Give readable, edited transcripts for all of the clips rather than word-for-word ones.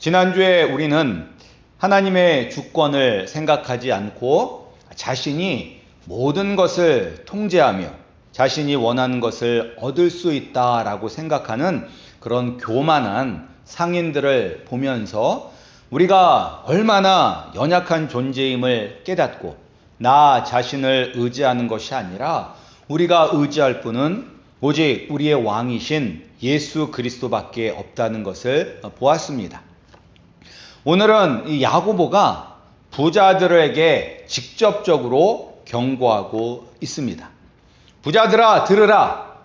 지난주에 우리는 하나님의 주권을 생각하지 않고 자신이 모든 것을 통제하며 자신이 원하는 것을 얻을 수 있다라고 생각하는 그런 교만한 상인들을 보면서 우리가 얼마나 연약한 존재임을 깨닫고 나 자신을 의지하는 것이 아니라 우리가 의지할 분은 오직 우리의 왕이신 예수 그리스도밖에 없다는 것을 보았습니다. 오늘은 이 야고보가 부자들에게 직접적으로 경고하고 있습니다. 부자들아 들으라,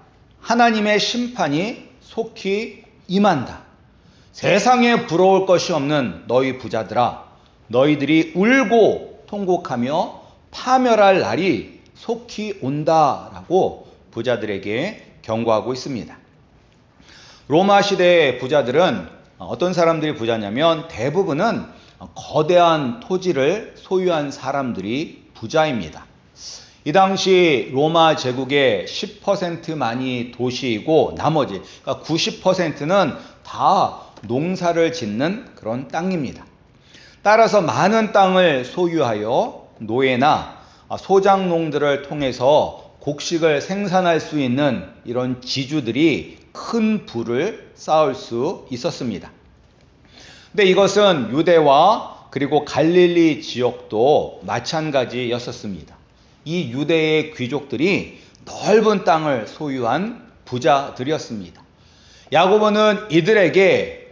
하나님의 심판이 속히 임한다. 세상에 부러울 것이 없는 너희 부자들아, 너희들이 울고 통곡하며 파멸할 날이 속히 온다라고 부자들에게 경고하고 있습니다. 로마 시대의 부자들은 어떤 사람들이 부자냐면 대부분은 거대한 토지를 소유한 사람들이 부자입니다. 이 당시 로마 제국의 10%만이 도시이고 나머지 그러니까 90%는 다 농사를 짓는 그런 땅입니다. 따라서 많은 땅을 소유하여 노예나 소작농들을 통해서 곡식을 생산할 수 있는 이런 지주들이 큰 부를 쌓을 수 있었습니다. 근데 이것은 유대와 그리고 갈릴리 지역도 마찬가지였었습니다. 이 유대의 귀족들이 넓은 땅을 소유한 부자들이었습니다. 야고보는 이들에게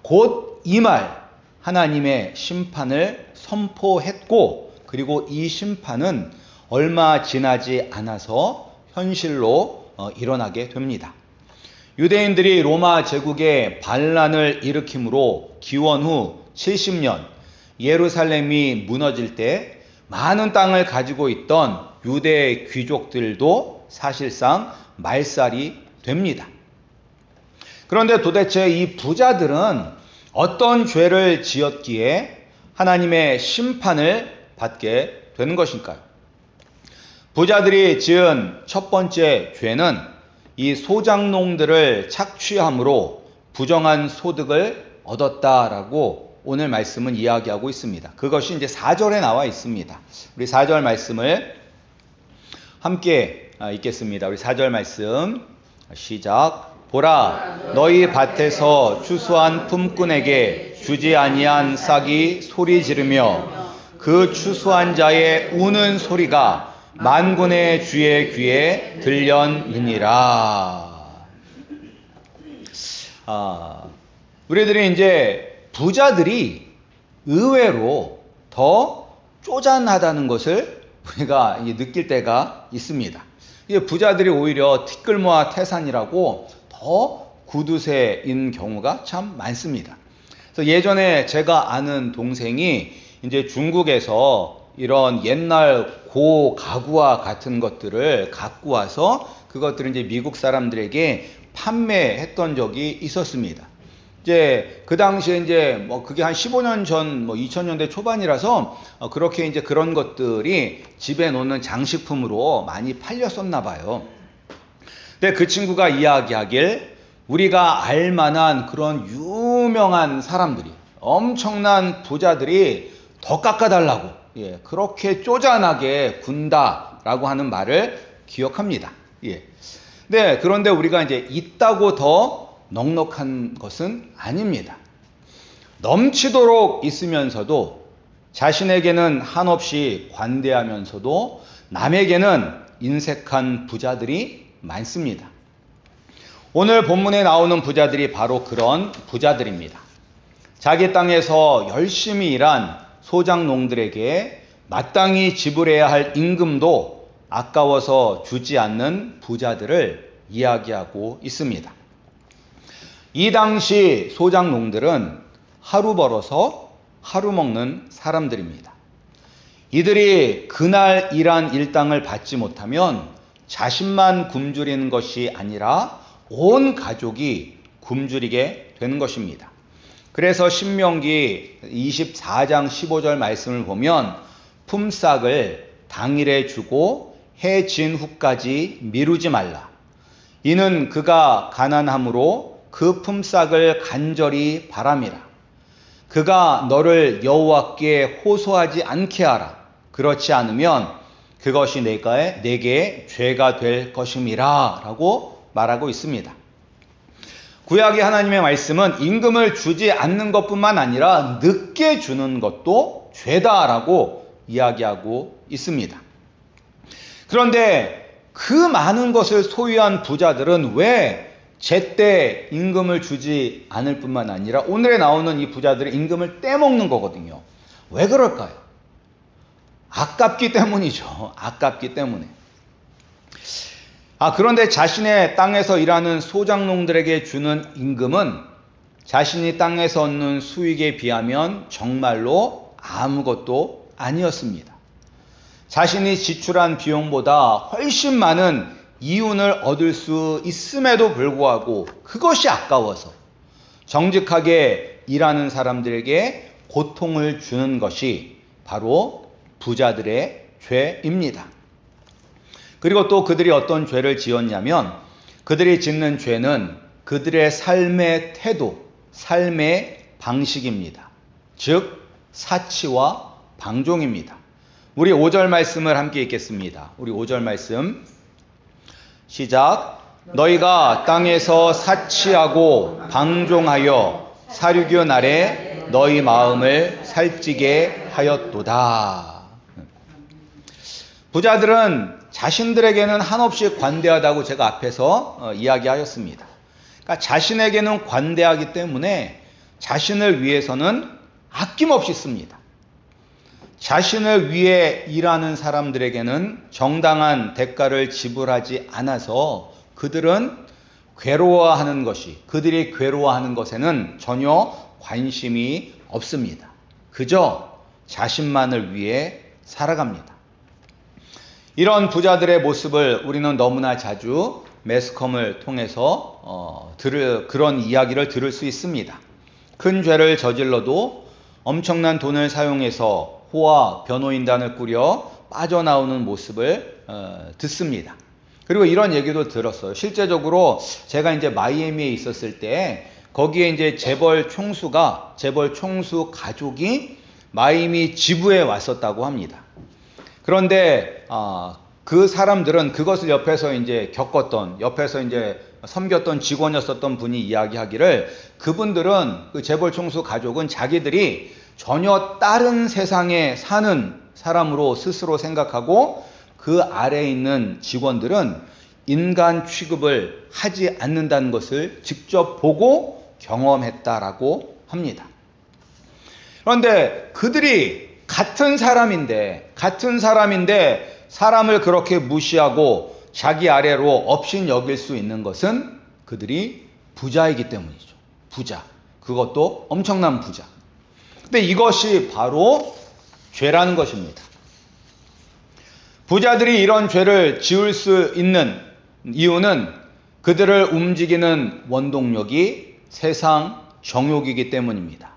곧 임할 하나님의 심판을 선포했고, 그리고 이 심판은 얼마 지나지 않아서 현실로 일어나게 됩니다. 유대인들이 로마 제국의 반란을 일으킴으로 기원 후 70년 예루살렘이 무너질 때 많은 땅을 가지고 있던 유대 귀족들도 사실상 말살이 됩니다. 그런데 도대체 이 부자들은 어떤 죄를 지었기에 하나님의 심판을 받게 되는 것일까요? 부자들이 지은 첫 번째 죄는 이 소작농들을 착취함으로 부정한 소득을 얻었다라고 오늘 말씀은 이야기하고 있습니다. 그것이 이제 4절에 나와 있습니다. 우리 4절 말씀을 함께 읽겠습니다. 우리 4절 말씀 시작. 보라, 너희 밭에서 추수한 품꾼에게 주지 아니한 싹이 소리 지르며 그 추수한 자의 우는 소리가 만군의 주의 귀에 들렸느니라. 우리들이 이제 부자들이 의외로 더 쪼잔하다는 것을 우리가 느낄 때가 있습니다. 부자들이 오히려 티끌모아 태산이라고 더 구두쇠인 경우가 참 많습니다. 그래서 예전에 제가 아는 동생이 이제 중국에서 이런 옛날 고 가구와 같은 것들을 갖고 와서 그것들을 이제 미국 사람들에게 판매했던 적이 있었습니다. 이제 그 당시에 이제 그게 한 15년 전 2000년대 초반이라서 그렇게 이제 그런 것들이 집에 놓는 장식품으로 많이 팔렸었나 봐요. 근데 그 친구가 이야기하길 우리가 알만한 그런 유명한 사람들이, 엄청난 부자들이 더 깎아달라고 그렇게 쪼잔하게 군다라고 하는 말을 기억합니다. 네, 그런데 우리가 이제 있다고 더 넉넉한 것은 아닙니다. 넘치도록 있으면서도 자신에게는 한없이 관대하면서도 남에게는 인색한 부자들이 많습니다. 오늘 본문에 나오는 부자들이 바로 그런 부자들입니다. 자기 땅에서 열심히 일한 소작농들에게 마땅히 지불해야 할 임금도 아까워서 주지 않는 부자들을 이야기하고 있습니다. 이 당시 소작농들은 하루 벌어서 하루 먹는 사람들입니다. 이들이 그날 일한 일당을 받지 못하면 자신만 굶주리는 것이 아니라 온 가족이 굶주리게 되는 것입니다. 그래서 신명기 24장 15절 말씀을 보면 품삯을 당일에 주고 해 진 후까지 미루지 말라. 이는 그가 가난함으로 그 품삯을 간절히 바람이라. 그가 너를 여호와께 호소하지 않게 하라. 그렇지 않으면 그것이 내게 죄가 될 것임이라 라고 말하고 있습니다. 구약의 하나님의 말씀은 임금을 주지 않는 것뿐만 아니라 늦게 주는 것도 죄다라고 이야기하고 있습니다. 그런데 그 많은 것을 소유한 부자들은 왜 제때 임금을 주지 않을 뿐만 아니라 오늘에 나오는 이 부자들이 임금을 떼먹는 거거든요. 왜 그럴까요? 아깝기 때문이죠. 아깝기 때문에. 그런데 자신의 땅에서 일하는 소작농들에게 주는 임금은 자신이 땅에서 얻는 수익에 비하면 정말로 아무것도 아니었습니다. 자신이 지출한 비용보다 훨씬 많은 이윤을 얻을 수 있음에도 불구하고 그것이 아까워서 정직하게 일하는 사람들에게 고통을 주는 것이 바로 부자들의 죄입니다. 그리고 또 그들이 어떤 죄를 지었냐면 그들이 짓는 죄는 그들의 삶의 태도, 삶의 방식입니다. 즉 사치와 방종입니다. 우리 5절 말씀을 함께 읽겠습니다. 우리 5절 말씀 시작. 너희가 땅에서 사치하고 방종하여 사륙여 날에 너희 마음을 살찌게 하였도다. 부자들은 자신들에게는 한없이 관대하다고 제가 앞에서 이야기하였습니다. 그러니까 자신에게는 관대하기 때문에 자신을 위해서는 아낌없이 씁니다. 자신을 위해 일하는 사람들에게는 정당한 대가를 지불하지 않아서 그들은 그들이 괴로워하는 것에는 전혀 관심이 없습니다. 그저 자신만을 위해 살아갑니다. 이런 부자들의 모습을 우리는 너무나 자주 매스컴을 통해서 그런 이야기를 들을 수 있습니다. 큰 죄를 저질러도 엄청난 돈을 사용해서 호화 변호인단을 꾸려 빠져나오는 모습을 듣습니다. 그리고 이런 얘기도 들었어요. 실제적으로 제가 이제 마이애미에 있었을 때 거기에 이제 재벌 총수 가족이 마이애미 지부에 왔었다고 합니다. 그런데 그 사람들은 그것을 옆에서 이제 옆에서 이제 섬겼던 직원이었었던 분이 이야기하기를 그분들은 그 재벌 총수 가족은 자기들이 전혀 다른 세상에 사는 사람으로 스스로 생각하고 그 아래에 있는 직원들은 인간 취급을 하지 않는다는 것을 직접 보고 경험했다라고 합니다. 그런데 그들이 같은 사람인데 사람을 그렇게 무시하고 자기 아래로 업신 여길 수 있는 것은 그들이 부자이기 때문이죠. 부자. 그것도 엄청난 부자. 근데 이것이 바로 죄라는 것입니다. 부자들이 이런 죄를 지을 수 있는 이유는 그들을 움직이는 원동력이 세상 정욕이기 때문입니다.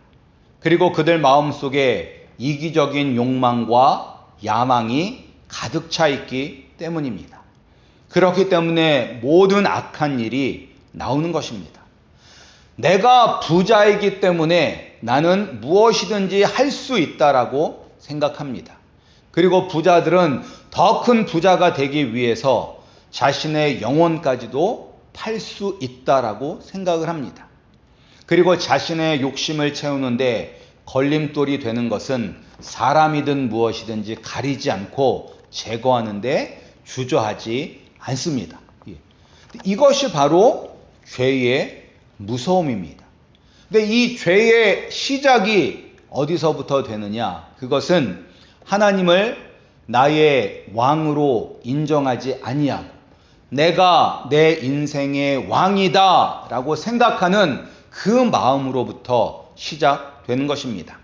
그리고 그들 마음속에 이기적인 욕망과 야망이 가득 차 있기 때문입니다. 그렇기 때문에 모든 악한 일이 나오는 것입니다. 내가 부자이기 때문에 나는 무엇이든지 할 수 있다라고 생각합니다. 그리고 부자들은 더 큰 부자가 되기 위해서 자신의 영혼까지도 팔 수 있다라고 생각을 합니다. 그리고 자신의 욕심을 채우는데 걸림돌이 되는 것은 사람이든 무엇이든지 가리지 않고 제거하는데 주저하지 않습니다. 이것이 바로 죄의 무서움입니다. 근데 이 죄의 시작이 어디서부터 되느냐? 그것은 하나님을 나의 왕으로 인정하지 아니하고 내가 내 인생의 왕이다 라고 생각하는 그 마음으로부터 시작되는 것입니다.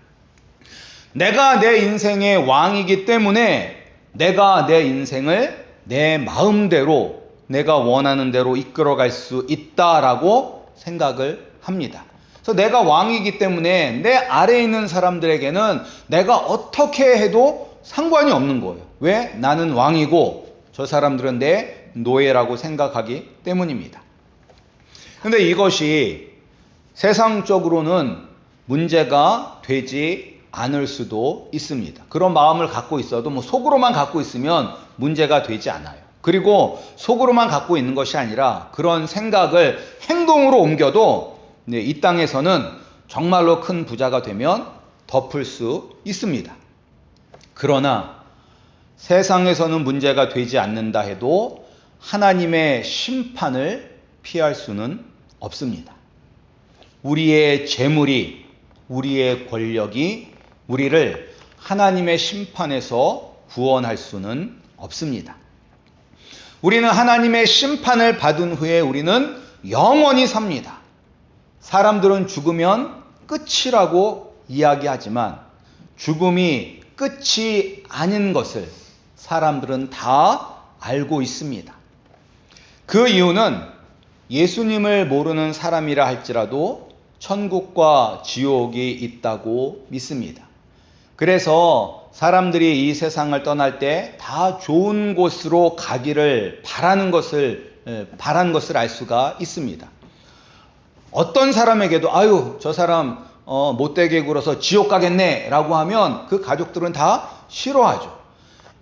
내가 내 인생의 왕이기 때문에 내가 내 인생을 내 마음대로 내가 원하는 대로 이끌어갈 수 있다라고 생각을 합니다. 그래서 내가 왕이기 때문에 내 아래에 있는 사람들에게는 내가 어떻게 해도 상관이 없는 거예요. 왜? 나는 왕이고 저 사람들은 내 노예라고 생각하기 때문입니다. 그런데 이것이 세상적으로는 문제가 되지 않을 수도 있습니다. 그런 마음을 갖고 있어도 속으로만 갖고 있으면 문제가 되지 않아요. 그리고 속으로만 갖고 있는 것이 아니라 그런 생각을 행동으로 옮겨도 이 땅에서는 정말로 큰 부자가 되면 덮을 수 있습니다. 그러나 세상에서는 문제가 되지 않는다 해도 하나님의 심판을 피할 수는 없습니다. 우리의 재물이, 우리의 권력이 우리를 하나님의 심판에서 구원할 수는 없습니다. 우리는 하나님의 심판을 받은 후에 우리는 영원히 삽니다. 사람들은 죽으면 끝이라고 이야기하지만 죽음이 끝이 아닌 것을 사람들은 다 알고 있습니다. 그 이유는 예수님을 모르는 사람이라 할지라도 천국과 지옥이 있다고 믿습니다. 그래서 사람들이 이 세상을 떠날 때 다 좋은 곳으로 가기를 바라는 것을 알 수가 있습니다. 어떤 사람에게도 아유 저 사람 못되게 굴어서 지옥 가겠네 라고 하면 그 가족들은 다 싫어하죠.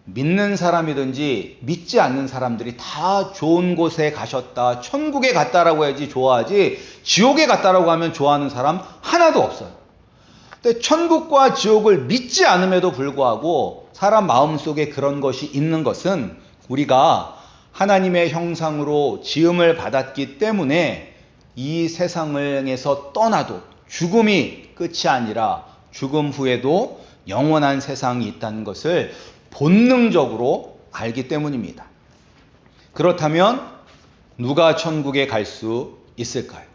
믿는 사람이든지 믿지 않는 사람들이 다 좋은 곳에 가셨다, 천국에 갔다라고 해야지 좋아하지 지옥에 갔다라고 하면 좋아하는 사람 하나도 없어요. 근데 천국과 지옥을 믿지 않음에도 불구하고 사람 마음속에 그런 것이 있는 것은 우리가 하나님의 형상으로 지음을 받았기 때문에 이 세상에서 떠나도 죽음이 끝이 아니라 죽음 후에도 영원한 세상이 있다는 것을 본능적으로 알기 때문입니다. 그렇다면 누가 천국에 갈 수 있을까요?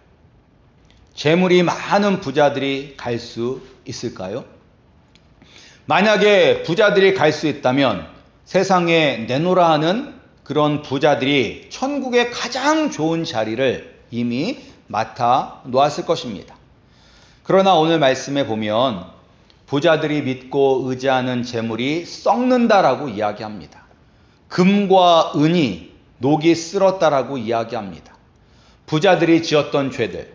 재물이 많은 부자들이 갈 수 있을까요? 만약에 부자들이 갈 수 있다면 세상에 내놓으라 하는 그런 부자들이 천국의 가장 좋은 자리를 이미 맡아 놓았을 것입니다. 그러나 오늘 말씀에 보면 부자들이 믿고 의지하는 재물이 썩는다라고 이야기합니다. 금과 은이 녹이 쓸었다라고 이야기합니다. 부자들이 지었던 죄들,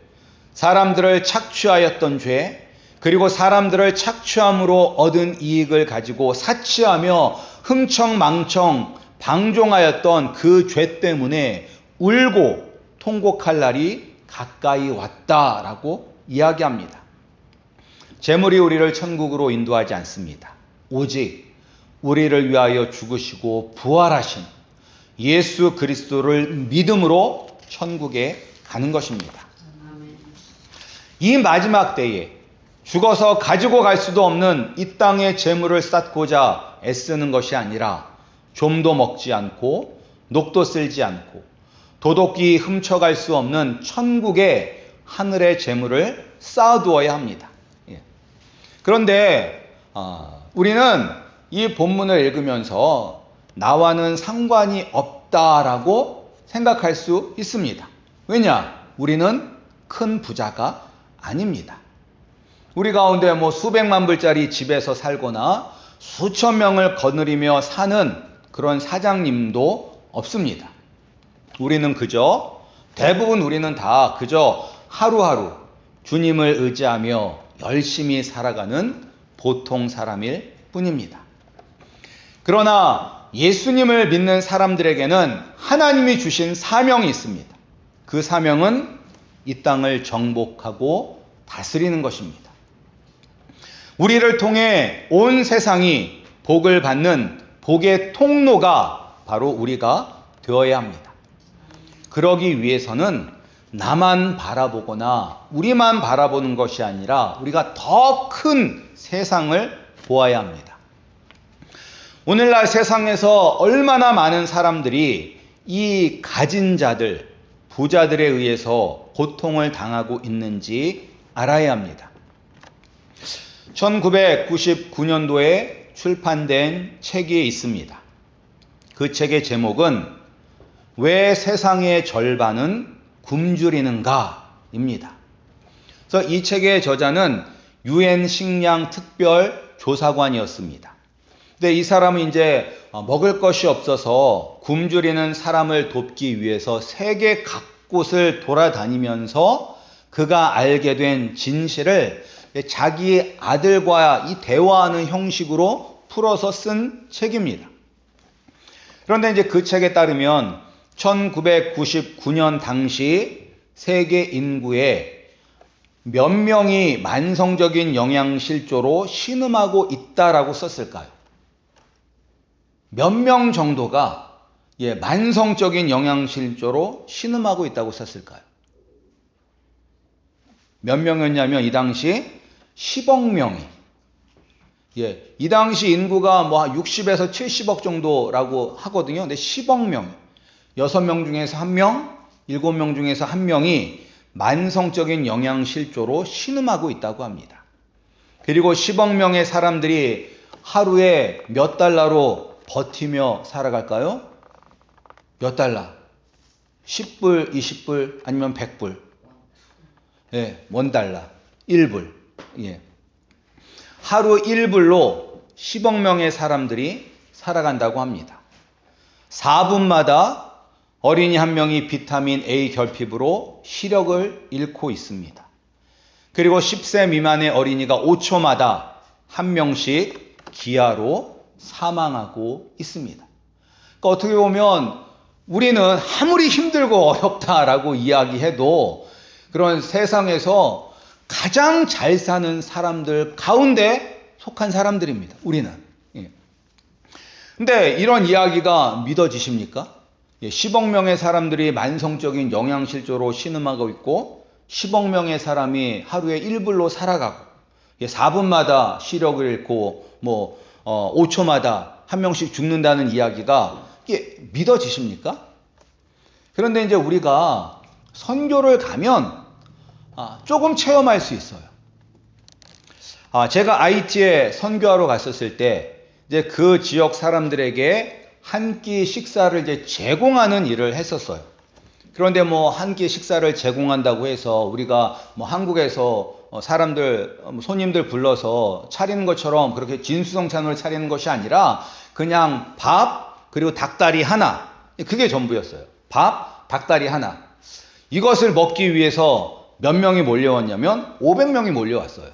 사람들을 착취하였던 죄, 그리고 사람들을 착취함으로 얻은 이익을 가지고 사치하며 흥청망청 방종하였던 그 죄 때문에 울고 통곡할 날이 가까이 왔다라고 이야기합니다. 재물이 우리를 천국으로 인도하지 않습니다. 오직 우리를 위하여 죽으시고 부활하신 예수 그리스도를 믿음으로 천국에 가는 것입니다. 이 마지막 때에 죽어서 가지고 갈 수도 없는 이 땅의 재물을 쌓고자 애쓰는 것이 아니라 좀도 먹지 않고 녹도 쓸지 않고 도둑이 훔쳐갈 수 없는 천국의 하늘의 재물을 쌓아두어야 합니다. 그런데 우리는 이 본문을 읽으면서 나와는 상관이 없다라고 생각할 수 있습니다. 왜냐? 우리는 큰 부자가 아닙니다. 우리 가운데 수백만 불짜리 집에서 살거나 수천 명을 거느리며 사는 그런 사장님도 없습니다. 우리는 대부분 우리는 다 그저 하루하루 주님을 의지하며 열심히 살아가는 보통 사람일 뿐입니다. 그러나 예수님을 믿는 사람들에게는 하나님이 주신 사명이 있습니다. 그 사명은 이 땅을 정복하고 다스리는 것입니다. 우리를 통해 온 세상이 복을 받는 복의 통로가 바로 우리가 되어야 합니다. 그러기 위해서는 나만 바라보거나 우리만 바라보는 것이 아니라 우리가 더 큰 세상을 보아야 합니다. 오늘날 세상에서 얼마나 많은 사람들이 이 가진 자들, 부자들에 의해서 고통을 당하고 있는지 알아야 합니다. 1999년도에 출판된 책이 있습니다. 그 책의 제목은 왜 세상의 절반은 굶주리는가 입니다. 그래서 이 책의 저자는 UN 식량 특별 조사관이었습니다. 근데 이 사람은 이제 먹을 것이 없어서 굶주리는 사람을 돕기 위해서 세계 각곳을 돌아다니면서 그가 알게 된 진실을 자기 아들과 이 대화하는 형식으로 풀어서 쓴 책입니다. 그런데 이제 그 책에 따르면 1999년 당시 세계 인구의 몇 명이 만성적인 영양실조로 신음하고 있다라고 썼을까요? 몇 명 정도가 만성적인 영양실조로 신음하고 있다고 썼을까요? 몇 명이었냐면 이 당시 10억 명이. 이 당시 인구가 뭐 60에서 70억 정도라고 하거든요. 근데 10억 명, 6명 중에서 1명, 7명 중에서 1명이 만성적인 영양실조로 신음하고 있다고 합니다. 그리고 10억 명의 사람들이 하루에 몇 달러로 버티며 살아갈까요? 몇 달러? 10불, 20불, 아니면 100불? $1, 1불. 하루 1불로 10억 명의 사람들이 살아간다고 합니다. 4분마다 어린이 한 명이 비타민 A 결핍으로 시력을 잃고 있습니다. 그리고 10세 미만의 어린이가 5초마다 한 명씩 기아로 사망하고 있습니다. 그러니까 어떻게 보면 우리는 아무리 힘들고 어렵다라고 이야기해도 그런 세상에서 가장 잘 사는 사람들 가운데 속한 사람들입니다. 우리는. 근데 이런 이야기가 믿어지십니까? 10억 명의 사람들이 만성적인 영양실조로 신음하고 있고 10억 명의 사람이 하루에 1불로 살아가고 4분마다 시력을 잃고 5초마다 한 명씩 죽는다는 이야기가 이게 믿어지십니까? 그런데 이제 우리가 선교를 가면 조금 체험할 수 있어요. 제가 IT에 선교하러 갔었을 때 이제 그 지역 사람들에게 한 끼 식사를 이제 제공하는 일을 했었어요. 그런데 한 끼 식사를 제공한다고 해서 우리가 한국에서 사람들 손님들 불러서 차리는 것처럼 그렇게 진수성찬으로 차리는 것이 아니라 그냥 밥 그리고 닭다리 하나, 그게 전부였어요. 밥, 닭다리 하나. 이것을 먹기 위해서 몇 명이 몰려왔냐면 500명이 몰려왔어요.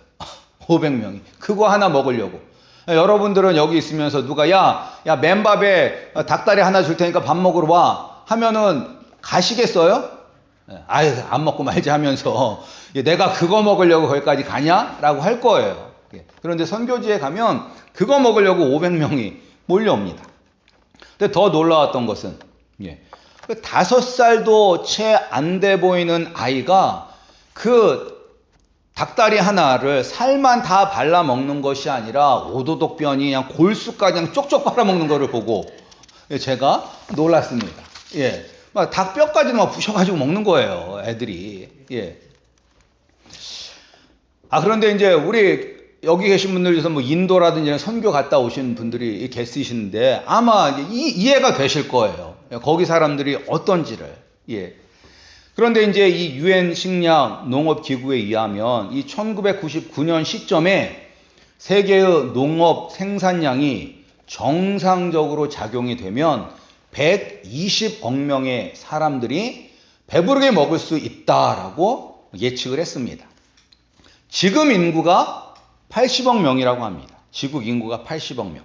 500명이. 그거 하나 먹으려고. 여러분들은 여기 있으면서 누가 야 맨밥에 닭다리 하나 줄 테니까 밥 먹으러 와 하면은 가시겠어요? 아유, 안 먹고 말지 하면서 내가 그거 먹으려고 거기까지 가냐? 라고 할 거예요. 그런데 선교지에 가면 그거 먹으려고 500명이 몰려옵니다. 근데 더 놀라웠던 것은 5살도 채 안 돼 보이는 아이가 그 닭다리 하나를 살만 다 발라 먹는 것이 아니라 오도독변이 그냥 골수까지 그냥 쪽쪽 빨아먹는 것을 보고 제가 놀랐습니다. 막 닭뼈까지 막 부셔가지고 먹는 거예요, 애들이. 그런데 이제 우리 여기 계신 분들 중에서 인도라든지 선교 갔다 오신 분들이 계시는데 아마 이해가 되실 거예요. 거기 사람들이 어떤지를. 그런데 이제 이 유엔 식량 농업 기구에 의하면 이 1999년 시점에 세계의 농업 생산량이 정상적으로 작용이 되면 120억 명의 사람들이 배부르게 먹을 수 있다라고 예측을 했습니다. 지금 인구가 80억 명이라고 합니다. 지구 인구가 80억 명.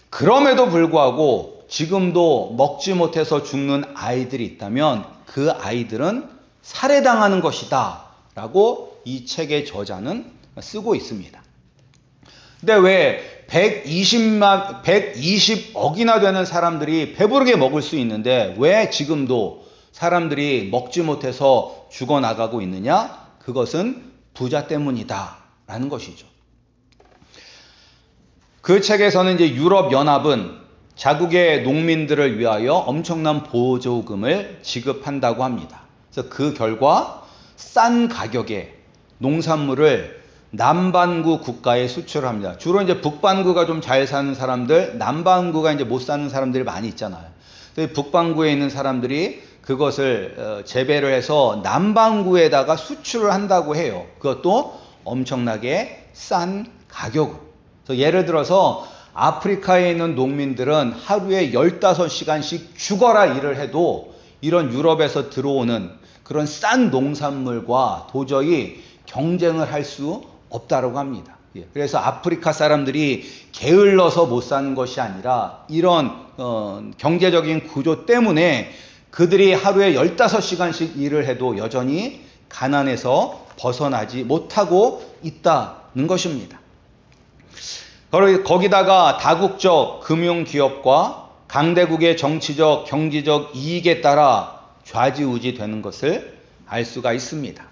그럼에도 불구하고 지금도 먹지 못해서 죽는 아이들이 있다면 그 아이들은 살해당하는 것이다 라고 이 책의 저자는 쓰고 있습니다. 근데 왜 120억이나 되는 사람들이 배부르게 먹을 수 있는데 왜 지금도 사람들이 먹지 못해서 죽어나가고 있느냐? 그것은 부자 때문이다 라는 것이죠. 그 책에서는 이제 유럽연합은 자국의 농민들을 위하여 엄청난 보조금을 지급한다고 합니다. 그래서 그 결과 싼 가격에 농산물을 남반구 국가에 수출합니다. 주로 이제 북반구가 좀 잘 사는 사람들, 남반구가 이제 못 사는 사람들이 많이 있잖아요. 북반구에 있는 사람들이 그것을 재배를 해서 남반구에다가 수출을 한다고 해요. 그것도 엄청나게 싼 가격으로. 그래서 예를 들어서 아프리카에 있는 농민들은 하루에 15시간씩 죽어라 일을 해도 이런 유럽에서 들어오는 그런 싼 농산물과 도저히 경쟁을 할 수 없다고 합니다. 그래서 아프리카 사람들이 게을러서 못 사는 것이 아니라 이런 경제적인 구조 때문에 그들이 하루에 15시간씩 일을 해도 여전히 가난에서 벗어나지 못하고 있다는 것입니다. 거기다가 다국적 금융기업과 강대국의 정치적, 경제적 이익에 따라 좌지우지 되는 것을 알 수가 있습니다.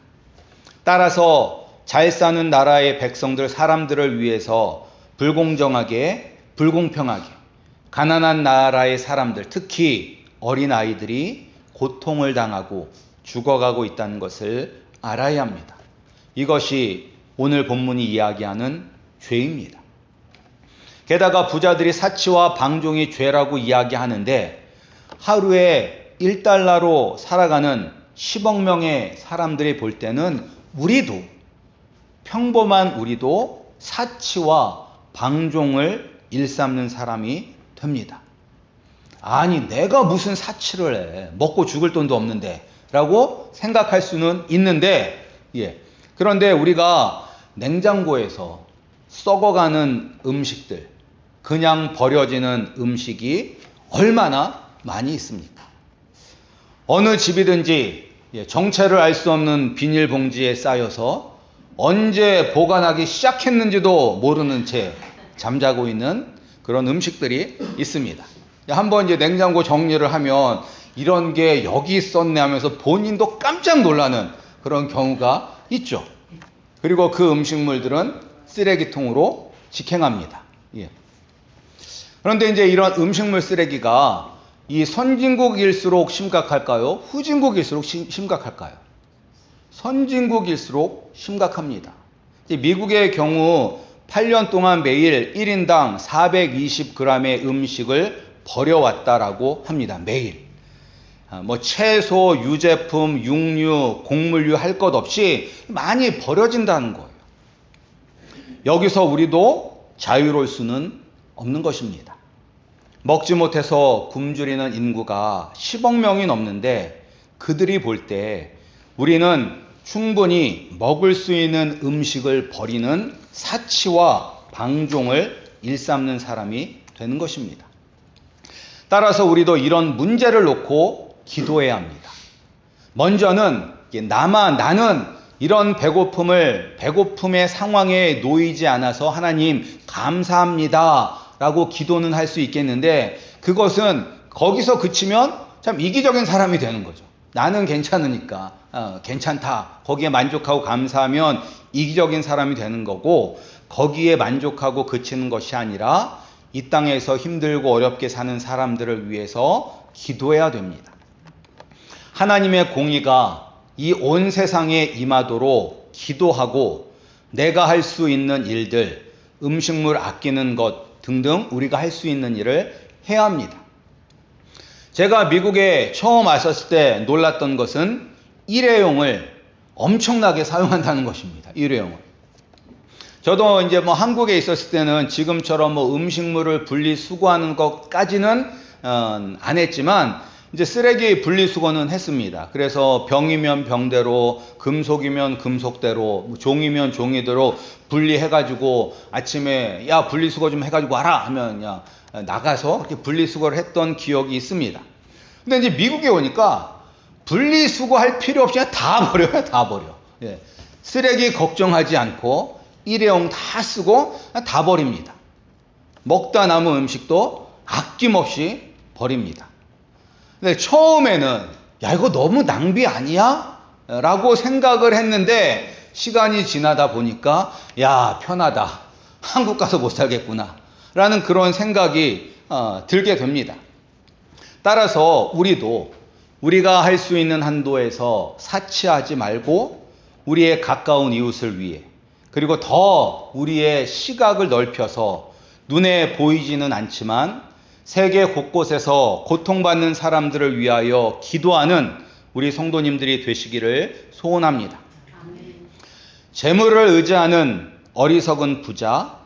따라서 잘 사는 나라의 백성들, 사람들을 위해서 불공정하게, 불공평하게 가난한 나라의 사람들, 특히 어린아이들이 고통을 당하고 죽어가고 있다는 것을 알아야 합니다. 이것이 오늘 본문이 이야기하는 죄입니다. 게다가 부자들이 사치와 방종이 죄라고 이야기하는데 하루에 1달러로 살아가는 10억 명의 사람들이 볼 때는 우리도, 평범한 우리도 사치와 방종을 일삼는 사람이 됩니다. 아니, 내가 무슨 사치를 해. 먹고 죽을 돈도 없는데 라고 생각할 수는 있는데, 그런데 우리가 냉장고에서 썩어가는 음식들, 그냥 버려지는 음식이 얼마나 많이 있습니까? 어느 집이든지 정체를 알 수 없는 비닐봉지에 쌓여서 언제 보관하기 시작했는지도 모르는 채 잠자고 있는 그런 음식들이 있습니다. 한번 이제 냉장고 정리를 하면 이런 게 여기 있었네 하면서 본인도 깜짝 놀라는 그런 경우가 있죠. 그리고 그 음식물들은 쓰레기통으로 직행합니다. 그런데 이제 이런 음식물 쓰레기가 이 선진국일수록 심각할까요? 후진국일수록 심각할까요? 선진국일수록 심각합니다. 미국의 경우 8년 동안 매일 1인당 420g의 음식을 버려왔다라고 합니다. 매일. 채소, 유제품, 육류, 곡물류 할 것 없이 많이 버려진다는 거예요. 여기서 우리도 자유로울 수는 없는 것입니다. 먹지 못해서 굶주리는 인구가 10억 명이 넘는데 그들이 볼 때 우리는 충분히 먹을 수 있는 음식을 버리는 사치와 방종을 일삼는 사람이 되는 것입니다. 따라서 우리도 이런 문제를 놓고 기도해야 합니다. 먼저는 나는 이런 배고픔의 상황에 놓이지 않아서 하나님 감사합니다 라고 기도는 할 수 있겠는데 그것은 거기서 그치면 참 이기적인 사람이 되는 거죠. 나는 괜찮으니까 괜찮다 거기에 만족하고 감사하면 이기적인 사람이 되는 거고 거기에 만족하고 그치는 것이 아니라 이 땅에서 힘들고 어렵게 사는 사람들을 위해서 기도해야 됩니다. 하나님의 공의가 이 온 세상에 임하도록 기도하고 내가 할 수 있는 일들, 음식물 아끼는 것 등등 우리가 할 수 있는 일을 해야 합니다. 제가 미국에 처음 왔었을 때 놀랐던 것은 일회용을 엄청나게 사용한다는 것입니다. 일회용을. 저도 이제 한국에 있었을 때는 지금처럼 음식물을 분리수거하는 것까지는 안 했지만 이제 쓰레기 분리수거는 했습니다. 그래서 병이면 병대로, 금속이면 금속대로, 종이면 종이대로 분리해가지고 아침에 야 분리수거 좀 해가지고 와라 하면 나가서 이렇게 분리수거를 했던 기억이 있습니다. 근데 이제 미국에 오니까 분리수거할 필요 없이 그냥 다 버려요. 다 버려. 쓰레기 걱정하지 않고 일회용 다 쓰고 다 버립니다. 먹다 남은 음식도 아낌없이 버립니다. 근데 처음에는 야 이거 너무 낭비 아니야? 라고 생각을 했는데 시간이 지나다 보니까 야 편하다. 한국 가서 못 살겠구나. 라는 그런 생각이 들게 됩니다. 따라서 우리가 할 수 있는 한도에서 사치하지 말고 우리의 가까운 이웃을 위해 그리고 더 우리의 시각을 넓혀서 눈에 보이지는 않지만 세계 곳곳에서 고통받는 사람들을 위하여 기도하는 우리 성도님들이 되시기를 소원합니다. 재물을 의지하는 어리석은 부자,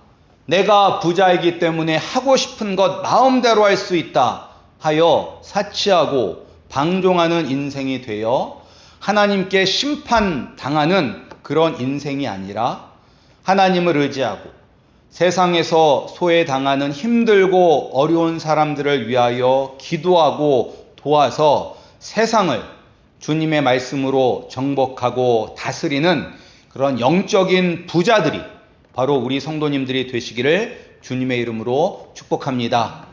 내가 부자이기 때문에 하고 싶은 것 마음대로 할 수 있다 하여 사치하고 방종하는 인생이 되어 하나님께 심판당하는 그런 인생이 아니라 하나님을 의지하고 세상에서 소외당하는 힘들고 어려운 사람들을 위하여 기도하고 도와서 세상을 주님의 말씀으로 정복하고 다스리는 그런 영적인 부자들이 바로 우리 성도님들이 되시기를 주님의 이름으로 축복합니다.